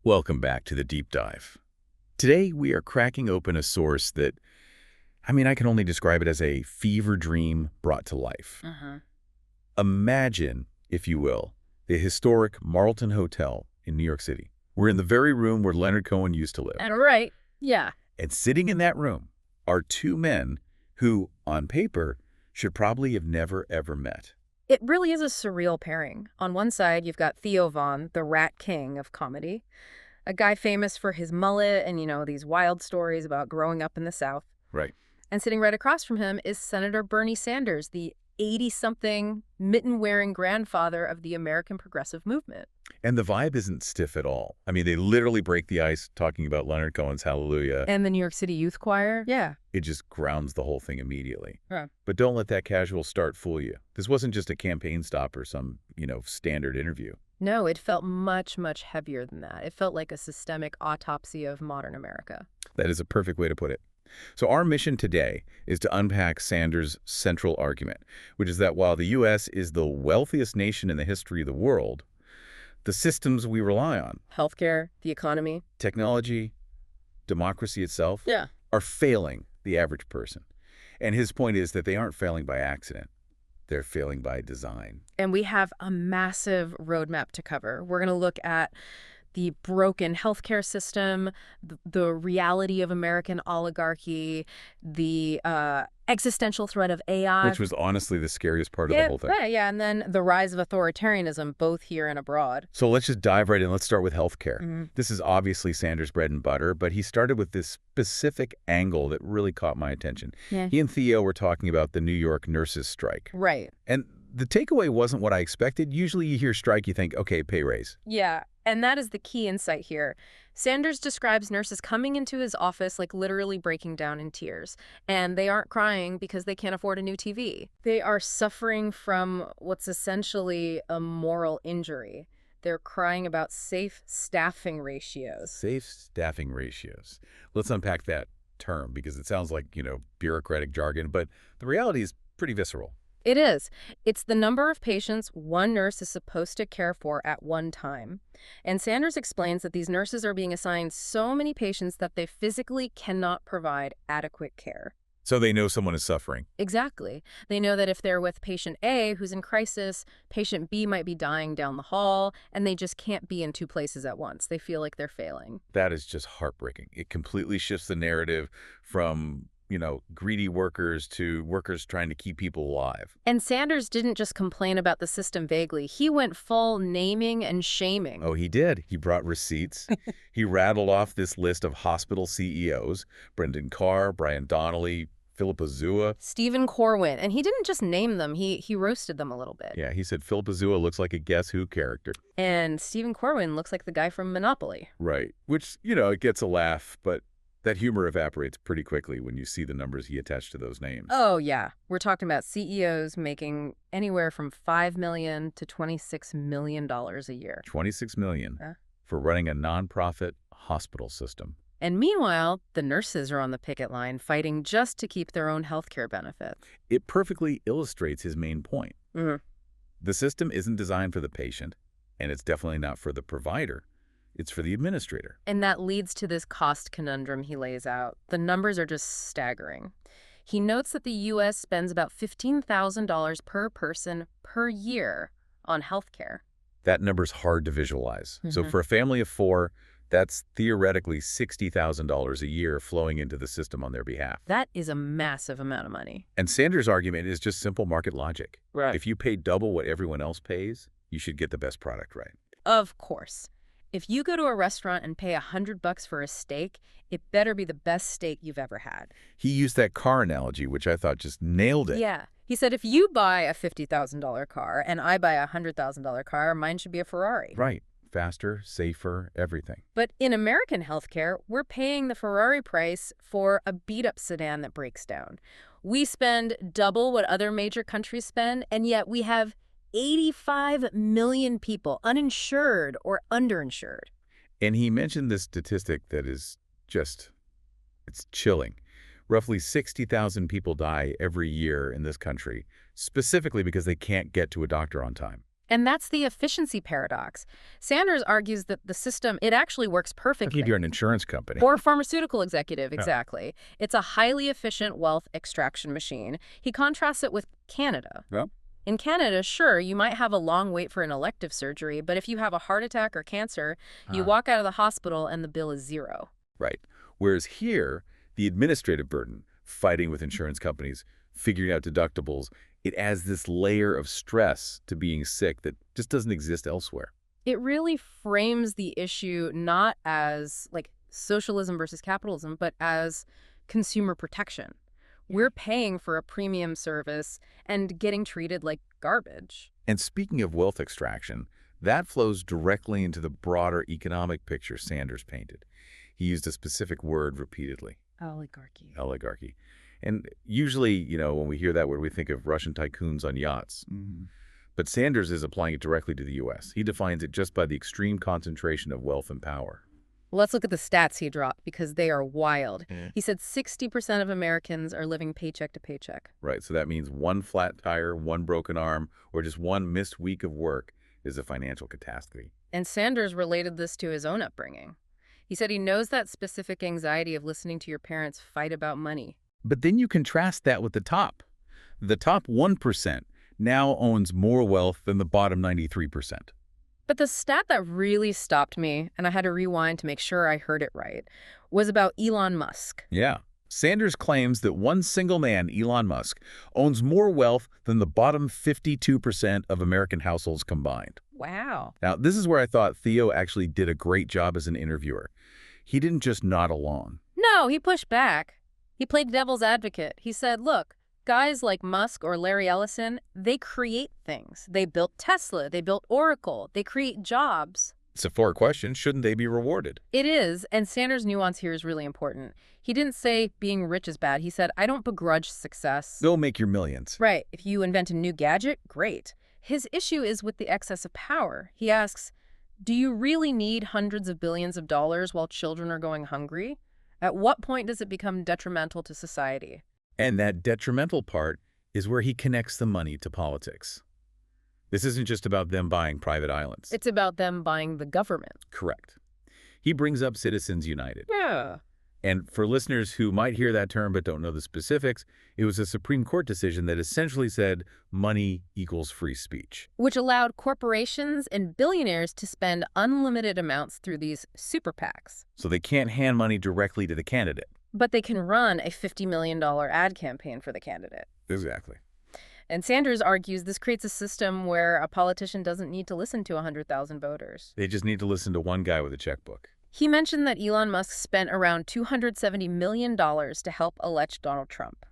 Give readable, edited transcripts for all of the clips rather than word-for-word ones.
Welcome back to the deep dive. Today, we are cracking open a source that, I can only describe it as a fever dream brought to life. Uh-huh. Imagine, if you will, the historic Marlton Hotel in New York City. We're in the very room where Leonard Cohen used to live. And right. Yeah. And sitting in that room are two men who, on paper, should probably have never, ever met. It really is a surreal pairing. On one side, you've got Theo Von, the Rat King of comedy, a guy famous for his mullet and, these wild stories about growing up in the South. Right. And sitting right across from him is Senator Bernie Sanders, the 80-something, mitten-wearing grandfather of the American progressive movement. And the vibe isn't stiff at all. They literally break the ice talking about Leonard Cohen's Hallelujah. And the New York City Youth Choir? Yeah. It just grounds the whole thing immediately. Huh. But don't let that casual start fool you. This wasn't just a campaign stop or some, standard interview. No, it felt much, much heavier than that. It felt like a systemic autopsy of modern America. That is a perfect way to put it. So our mission today is to unpack Sanders' central argument, which is that while the U.S. is the wealthiest nation in the history of the world, the systems we rely on, Healthcare, the economy. technology, democracy itself, Yeah. are failing the average person. And his point is that they aren't failing by accident. They're failing by design. And we have a massive roadmap to cover. We're going to look at the broken healthcare system, the reality of American oligarchy, the existential threat of AI. Which was honestly the scariest part of the whole thing. Yeah, and then the rise of authoritarianism, both here and abroad. So let's just dive right in. Let's start with healthcare. This is obviously Sanders' bread and butter, but he started with this specific angle that really caught my attention. Yeah. He and Theo were talking about the New York nurses' strike. Right. And the takeaway wasn't what I expected. Usually you hear strike, you think, okay, pay raise. Yeah, and that is the key insight here. Sanders describes nurses coming into his office like literally breaking down in tears. And they aren't crying because they can't afford a new TV. They are suffering from what's essentially a moral injury. They're crying about safe staffing ratios. Safe staffing ratios. Let's unpack that term because it sounds like, bureaucratic jargon, but the reality is pretty visceral. It is. It's the number of patients one nurse is supposed to care for at one time. And Sanders explains that these nurses are being assigned so many patients that they physically cannot provide adequate care. So they know someone is suffering. Exactly. They know that if they're with patient A, who's in crisis, patient B might be dying down the hall, and they just can't be in two places at once. They feel like they're failing. That is just heartbreaking. It completely shifts the narrative from greedy workers to workers trying to keep people alive. And Sanders didn't just complain about the system vaguely. He went full naming and shaming. Oh, he did. He brought receipts. He rattled off this list of hospital CEOs, Brendan Carr, Brian Donnelly, Philip Azua. Stephen Corwin. And he didn't just name them. He roasted them a little bit. Yeah, he said Philip Azua looks like a Guess Who character. And Stephen Corwin looks like the guy from Monopoly. Right. Which, it gets a laugh, but that humor evaporates pretty quickly when you see the numbers he attached to those names. Oh, yeah. We're talking about CEOs making anywhere from $5 million to $26 million a year. $26 million for running a nonprofit hospital system. And meanwhile, the nurses are on the picket line fighting just to keep their own health care benefits. It perfectly illustrates his main point. The system isn't designed for the patient, and it's definitely not for the provider. It's for the administrator. And that leads to this cost conundrum he lays out. The numbers are just staggering. He notes that the U.S. spends about $15,000 per person per year on health care. That number's hard to visualize. So for a family of four, that's theoretically $60,000 a year flowing into the system on their behalf. That is a massive amount of money. And Sanders' argument is just simple market logic. Right. If you pay double what everyone else pays, you should get the best product, right? Of course. If you go to a restaurant and pay $100 for a steak, it better be the best steak you've ever had. He used that car analogy, which I thought just nailed it. Yeah. He said, if you buy a $50,000 car and I buy a $100,000 car, mine should be a Ferrari. Right. Faster, safer, everything. But in American healthcare, we're paying the Ferrari price for a beat-up sedan that breaks down. We spend double what other major countries spend, and yet we have 85 million people uninsured or underinsured. And he mentioned this statistic that is just, it's chilling. Roughly 60,000 people die every year in this country, specifically because they can't get to a doctor on time. And that's the efficiency paradox. Sanders argues that the system, it actually works Like perfectly. if you're an insurance company. Or a pharmaceutical executive, Yeah. exactly. It's a highly efficient wealth extraction machine. He contrasts it with Canada. Yeah. In Canada, sure, you might have a long wait for an elective surgery, but if you have a heart attack or cancer, you walk out of the hospital and the bill is zero. Right. Whereas here, the administrative burden, fighting with insurance companies, figuring out deductibles, it adds this layer of stress to being sick that just doesn't exist elsewhere. It really frames the issue not as like socialism versus capitalism, but as consumer protection. We're paying for a premium service and getting treated like garbage. And speaking of wealth extraction, that flows directly into the broader economic picture Sanders painted. He used a specific word repeatedly, Oligarchy. oligarchy. And usually, when we hear that word, we think of Russian tycoons on yachts. But Sanders is applying it directly to the U.S. He defines it just by the extreme concentration of wealth and power. Let's look at the stats he dropped because they are wild. He said 60% of Americans are living paycheck to paycheck. Right, so that means one flat tire, one broken arm, or just one missed week of work is a financial catastrophe. And Sanders related this to his own upbringing. He said he knows that specific anxiety of listening to your parents fight about money. But then you contrast that with the top. The top 1% now owns more wealth than the bottom 93%. But the stat that really stopped me, and I had to rewind to make sure I heard it right, was about Elon Musk. Yeah. Sanders claims that one single man, Elon Musk, owns more wealth than the bottom 52% of American households combined. Wow. Now, this is where I thought Theo actually did a great job as an interviewer. He didn't just nod along. No, he pushed back. He played devil's advocate. He said, look, guys like Musk or Larry Ellison, they create things. They built Tesla, they built Oracle, they create jobs. It's a fair question. Shouldn't they be rewarded? It is, and Sanders' nuance here is really important. He didn't say being rich is bad. He said, I don't begrudge success. They'll make your millions. Right. If you invent a new gadget, great. His issue is with the excess of power. He asks, do you really need hundreds of billions of dollars while children are going hungry? At what point does it become detrimental to society? And that detrimental part is where he connects the money to politics. This isn't just about them buying private islands. It's about them buying the government. Correct. He brings up Citizens United. Yeah. And for listeners who might hear that term but don't know the specifics, it was a Supreme Court decision that essentially said money equals free speech. Which allowed corporations and billionaires to spend unlimited amounts through these super PACs. So they can't hand money directly to the candidate. But they can run a $50 million ad campaign for the candidate. Exactly. And Sanders argues this creates a system where a politician doesn't need to listen to 100,000 voters. They just need to listen to one guy with a checkbook. He mentioned that Elon Musk spent around $270 million to help elect Donald Trump.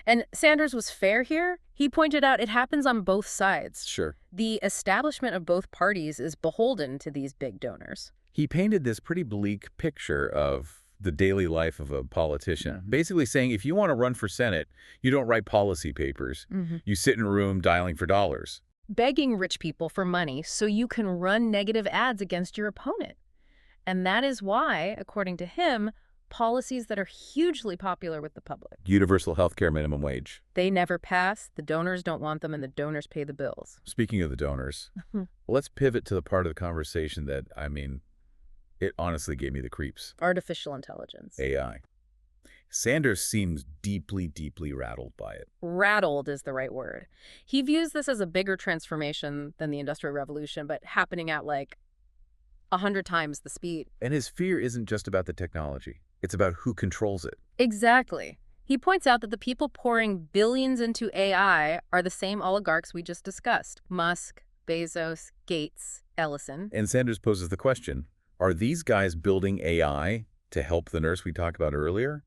And Sanders was fair here. He pointed out it happens on both sides. Sure. The establishment of both parties is beholden to these big donors. He painted this pretty bleak picture of the daily life of a politician, basically saying if you want to run for Senate, you don't write policy papers. You sit in a room dialing for dollars. Begging rich people for money so you can run negative ads against your opponent. And that is why, according to him, policies that are hugely popular with the public, Universal health care minimum wage. they never pass, the donors don't want them, and the donors pay the bills. Speaking of the donors, let's pivot to the part of the conversation that, it honestly gave me the creeps. Artificial intelligence. AI. Sanders seems deeply, deeply rattled by it. Rattled is the right word. He views this as a bigger transformation than the Industrial Revolution, but happening at like 100 times the speed. And his fear isn't just about the technology. It's about who controls it. Exactly. He points out that the people pouring billions into AI are the same oligarchs we just discussed. Musk, Bezos, Gates, Ellison. And Sanders poses the question, are these guys building AI to help the nurse we talked about earlier?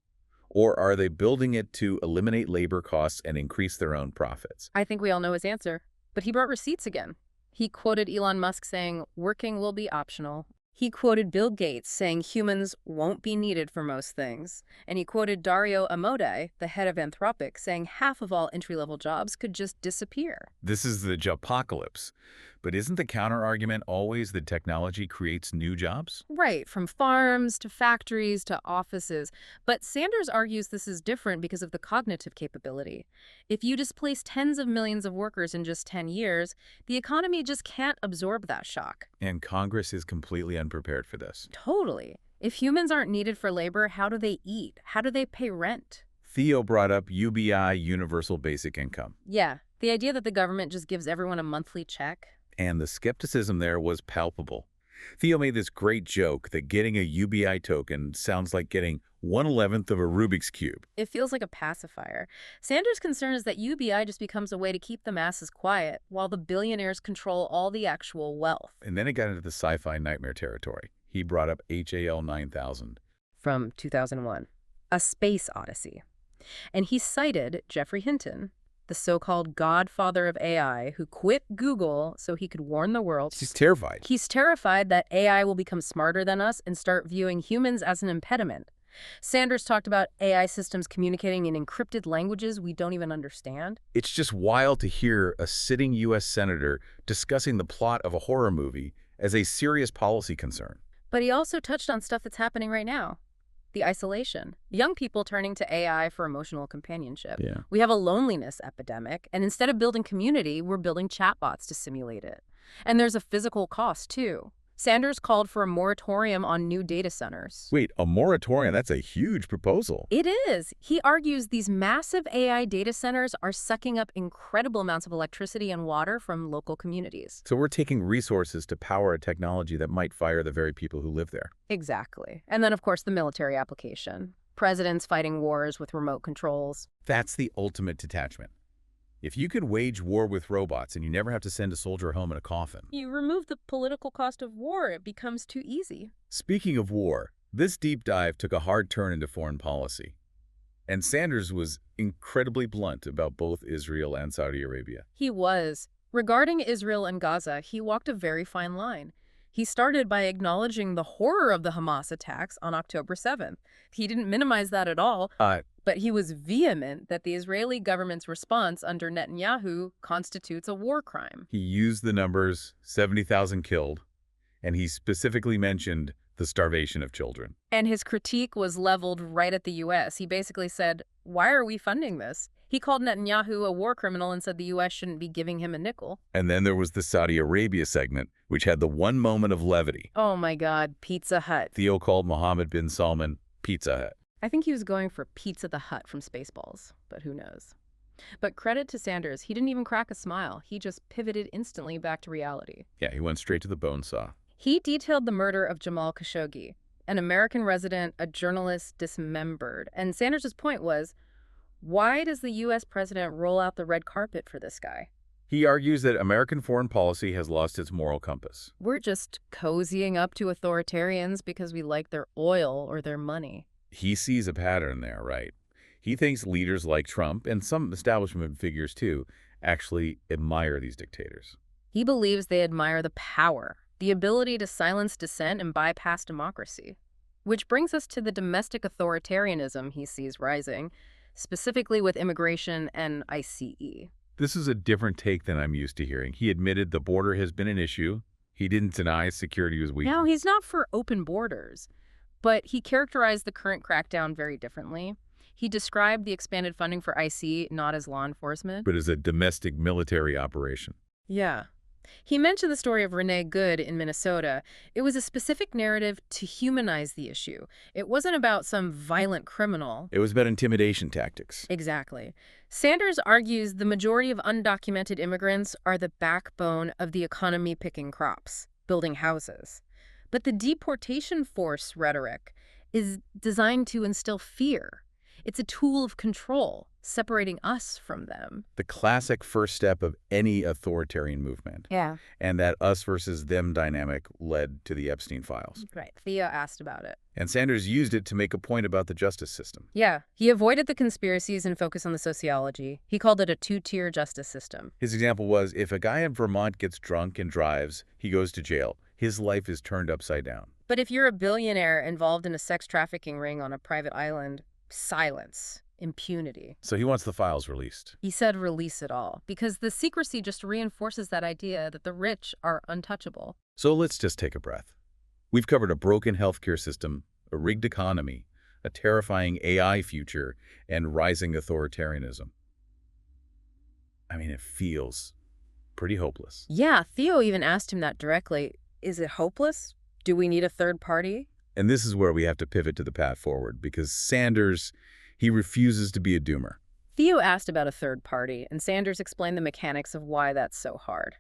Or are they building it to eliminate labor costs and increase their own profits? I think we all know his answer. But he brought receipts again. He quoted Elon Musk saying, working will be optional. He quoted Bill Gates saying humans won't be needed for most things. And he quoted Dario Amodei, the head of Anthropic, saying half of all entry-level jobs could just disappear. This is the jopocalypse. But isn't the counter-argument always that technology creates new jobs? Right, from farms to factories to offices. But Sanders argues this is different because of the cognitive capability. If you displace tens of millions of workers in just 10 years, the economy just can't absorb that shock. And Congress is completely unprepared for this. Totally. If humans aren't needed for labor, how do they eat? How do they pay rent? Theo brought up UBI, Universal Basic Income. Yeah, the idea that the government just gives everyone a monthly check. And the skepticism there was palpable. Theo made this great joke that getting a UBI token sounds like getting 1/11th of a Rubik's Cube. It feels like a pacifier. Sanders' concern is that UBI just becomes a way to keep the masses quiet, while the billionaires control all the actual wealth. And then it got into the sci-fi nightmare territory. He brought up HAL 9000. From 2001, A Space Odyssey. And he cited Geoffrey Hinton, the so-called godfather of AI, who quit Google so he could warn the world. He's terrified. He's terrified that AI will become smarter than us and start viewing humans as an impediment. Sanders talked about AI systems communicating in encrypted languages we don't even understand. It's just wild to hear a sitting U.S. senator discussing the plot of a horror movie as a serious policy concern. But he also touched on stuff that's happening right now. The isolation. Young people turning to AI for emotional companionship. Yeah. We have a loneliness epidemic, and instead of building community, we're building chatbots to simulate it. And there's a physical cost, too. Sanders called for a moratorium on new data centers. Wait, a moratorium? That's a huge proposal. It is. He argues these massive AI data centers are sucking up incredible amounts of electricity and water from local communities. So we're taking resources to power a technology that might fire the very people who live there. Exactly. And then, of course, the military application. Presidents fighting wars with remote controls. That's the ultimate detachment. If you could wage war with robots and you never have to send a soldier home in a coffin. You remove the political cost of war, it becomes too easy. Speaking of war, this deep dive took a hard turn into foreign policy. And Sanders was incredibly blunt about both Israel and Saudi Arabia. He was. Regarding Israel and Gaza, he walked a very fine line. He started by acknowledging the horror of the Hamas attacks on October 7th. He didn't minimize that at all, but he was vehement that the Israeli government's response under Netanyahu constitutes a war crime. He used the numbers, 70,000 killed, and he specifically mentioned the starvation of children. And his critique was leveled right at the U.S. He basically said, why are we funding this? He called Netanyahu a war criminal and said the U.S. shouldn't be giving him a nickel. And then there was the Saudi Arabia segment, which had the one moment of levity. Oh my God, Pizza Hut. Theo called Mohammed bin Salman Pizza Hut. I think he was going for Pizza the Hut from Spaceballs, but who knows. But credit to Sanders, he didn't even crack a smile. He just pivoted instantly back to reality. Yeah, he went straight to the bone saw. He detailed the murder of Jamal Khashoggi, an American resident, a journalist dismembered. And Sanders' point was, why does the U.S. president roll out the red carpet for this guy? He argues that American foreign policy has lost its moral compass. We're just cozying up to authoritarians because we like their oil or their money. He sees a pattern there, right? He thinks leaders like Trump, and some establishment figures too, actually admire these dictators. He believes they admire the power, the ability to silence dissent and bypass democracy. Which brings us to the domestic authoritarianism he sees rising, specifically with immigration and ICE. This is a different take than I'm used to hearing. He admitted the border has been an issue. He didn't deny security was weak. Now, he's not for open borders, but he characterized the current crackdown very differently. He described the expanded funding for ICE not as law enforcement, but as a domestic military operation. Yeah. He mentioned the story of Renee Good in Minnesota. It was a specific narrative to humanize the issue. It wasn't about some violent criminal. It was about intimidation tactics. Exactly. Sanders argues the majority of undocumented immigrants are the backbone of the economy picking crops, building houses. But the deportation force rhetoric is designed to instill fear. It's a tool of control, separating us from them. The classic first step of any authoritarian movement. Yeah. And that us versus them dynamic led to the Epstein files. Right. Theo asked about it. And Sanders used it to make a point about the justice system. Yeah. He avoided the conspiracies and focused on the sociology. He called it a two-tier justice system. His example was, if a guy in Vermont gets drunk and drives, he goes to jail. His life is turned upside down. But if you're a billionaire involved in a sex trafficking ring on a private island, silence. impunity. So he wants the files released. He said release it all, because the secrecy just reinforces that idea that the rich are untouchable. So let's just take a breath. We've covered a broken healthcare system, a rigged economy, a terrifying AI future, and rising authoritarianism. I mean, it feels pretty hopeless. Yeah, Theo even asked him that directly. Is it hopeless? Do we need a third party? And this is where we have to pivot to the path forward, because Sanders, he refuses to be a doomer. Theo asked about a third party, and Sanders explained the mechanics of why that's so hard.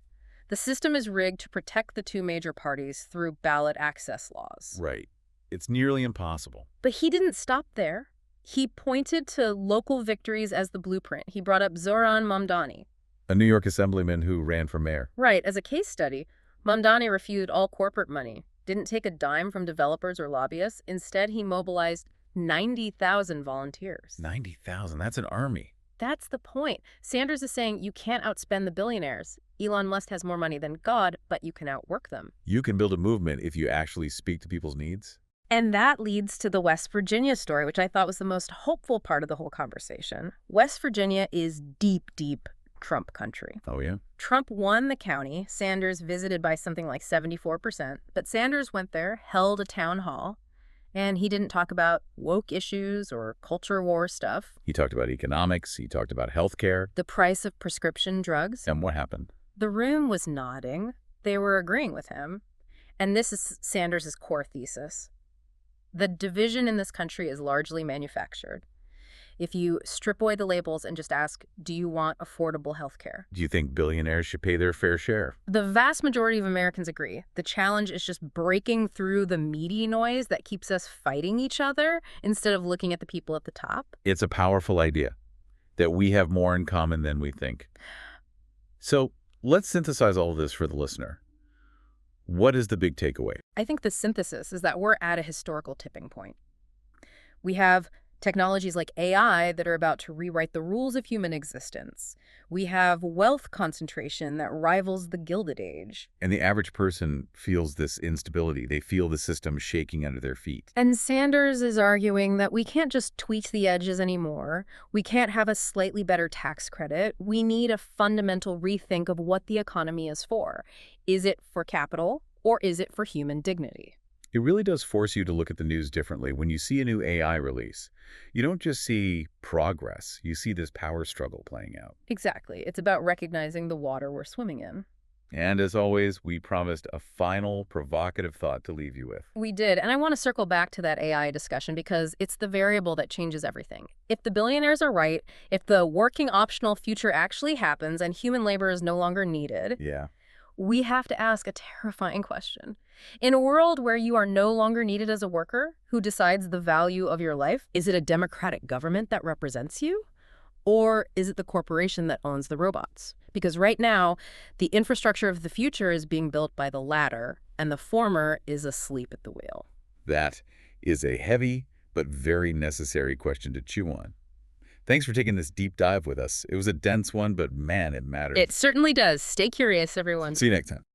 The system is rigged to protect the two major parties through ballot access laws. Right. It's nearly impossible. But he didn't stop there. He pointed to local victories as the blueprint. He brought up Zoran Mamdani. A New York assemblyman who ran for mayor. Right, as a case study, Mamdani refused all corporate money, didn't take a dime from developers or lobbyists. Instead, he mobilized 90,000 volunteers. 90,000, that's an army. That's the point. Sanders is saying you can't outspend the billionaires. Elon Musk has more money than God, but you can outwork them. You can build a movement if you actually speak to people's needs. And that leads to the West Virginia story, which I thought was the most hopeful part of the whole conversation. West Virginia is deep, deep Trump country. Oh, yeah? Trump won the county, Sanders visited by something like 74%, but Sanders went there, held a town hall, and he didn't talk about woke issues or culture war stuff. He talked about economics, he talked about healthcare. The price of prescription drugs. And what happened? The room was nodding. They were agreeing with him. And this is Sanders' core thesis. The division in this country is largely manufactured. If you strip away the labels and just ask, do you want affordable health care? Do you think billionaires should pay their fair share? The vast majority of Americans agree. The challenge is just breaking through the meaty noise that keeps us fighting each other instead of looking at the people at the top. It's a powerful idea that we have more in common than we think. So let's synthesize all of this for the listener. What is the big takeaway? I think the synthesis is that we're at a historical tipping point. We have technologies like AI that are about to rewrite the rules of human existence. We have wealth concentration that rivals the Gilded Age. And the average person feels this instability. They feel the system shaking under their feet. And Sanders is arguing that we can't just tweak the edges anymore. We can't have a slightly better tax credit. We need a fundamental rethink of what the economy is for. Is it for capital or is it for human dignity? It really does force you to look at the news differently. When you see a new AI release, you don't just see progress, you see this power struggle playing out. Exactly. It's about recognizing the water we're swimming in. And as always, we promised a final provocative thought to leave you with. We did, and I want to circle back to that AI discussion because it's the variable that changes everything. If the billionaires are right, if the working optional future actually happens and human labor is no longer needed, Yeah. we have to ask a terrifying question. In a world where you are no longer needed as a worker who decides the value of your life, is it a democratic government that represents you? Or is it the corporation that owns the robots? Because right now, the infrastructure of the future is being built by the latter, and the former is asleep at the wheel. That is a heavy but very necessary question to chew on. Thanks for taking this deep dive with us. It was a dense one, but man, it mattered. It certainly does. Stay curious, everyone. See you next time.